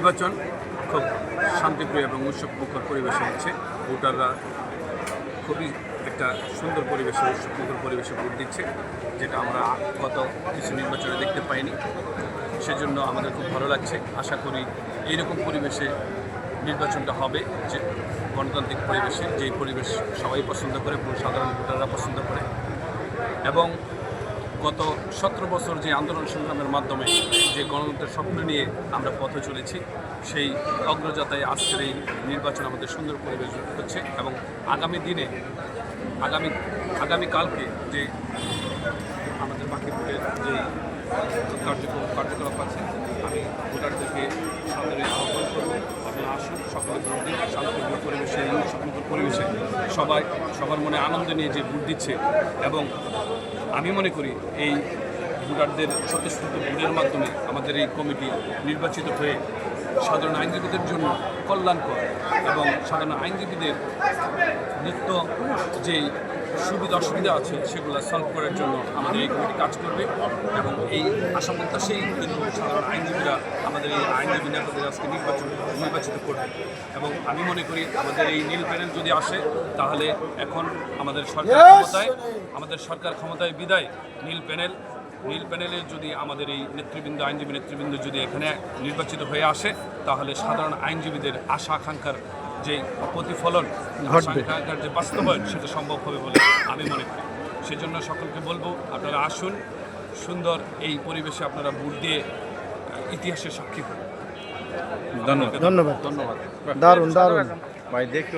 নির্বাচন খুব শান্তিপ্রিয় এবং উৎসবমুখর পরিবেশে হচ্ছে। ভোটাররা খুবই একটা সুন্দর পরিবেশে, উৎসবমুখর পরিবেশে ভোট দিচ্ছে, যেটা আমরা গত কিছু নির্বাচনে দেখতে পাইনি। সেজন্য আমাদের খুব ভালো লাগছে। আশা করি এইরকম পরিবেশে নির্বাচনটা হবে, যে গণতান্ত্রিক পরিবেশে, যেই পরিবেশ সবাই পছন্দ করে, সাধারণ ভোটাররা পছন্দ করে। এবং গত 17 বছর যে আন্দোলন সংগ্রামের মাধ্যমে যে গণতন্ত্রের স্বপ্ন নিয়ে আমরা পথে চলেছি, সেই অগ্রযাত্রায় আজকের এই নির্বাচন আমাদের সুন্দর পরিবেশ হচ্ছে। এবং আগামী দিনে আগামীকালকে যে আমাদের বাকি ভোটের যে কার্যকলাপ আছে, আমি ভোটারদেরকে সাদরে আহ্বান করবো, আপনারা আসুন, সকলে ভোট দিন শান্তিপূর্ণ পরিবেশে, উৎসবমুখর পরিবেশে। সবার মনে আনন্দ নিয়ে যে ভোট দিচ্ছে। এবং আমি মনে করি এই ভোটারদের স্বতঃস্ফূর্ত ভোটের মাধ্যমে আমাদের এই কমিটি নির্বাচিত হয়ে সাধারণ আইনজীবীদের জন্য কল্যাণকর এবং সাধারণ আইনজীবীদের নিত্য যেই সুবিধা অসুবিধা আছে সেগুলো সলভ করার জন্য আমাদের এই কমিটি কাজ করবে। এবং এই আশা প্রত্যাশাই কিন্তু সাধারণ আইনজীবীরা আমাদের এই আইনজীবী নেতাদের আজকে নির্বাচিত করবে। এবং আমি মনে করি আমাদের এই নীল প্যানেল যদি আসে, তাহলে এখন আমাদের সরকার ক্ষমতায় বিদায় নীল প্যানেলের যদি আমাদের এই নেতৃবৃন্দ, আইনজীবী নেতৃবৃন্দ যদি এখানে নির্বাচিত হয়ে আসে, তাহলে সাধারণ আইনজীবীদের আশা আকাঙ্ক্ষার যে প্রতিফলন, আকাঙ্ক্ষার যে বাস্তবায়ন, সেটা সম্ভব হবে বলে আমি মনে করি। সেজন্য সকলকে বলবো, আপনারা আসুন, সুন্দর এই পরিবেশে আপনারা ভোট দিয়ে ইতিহাসের সাক্ষী হন। ধন্যবাদ। দারুণ ভাই, দেখো।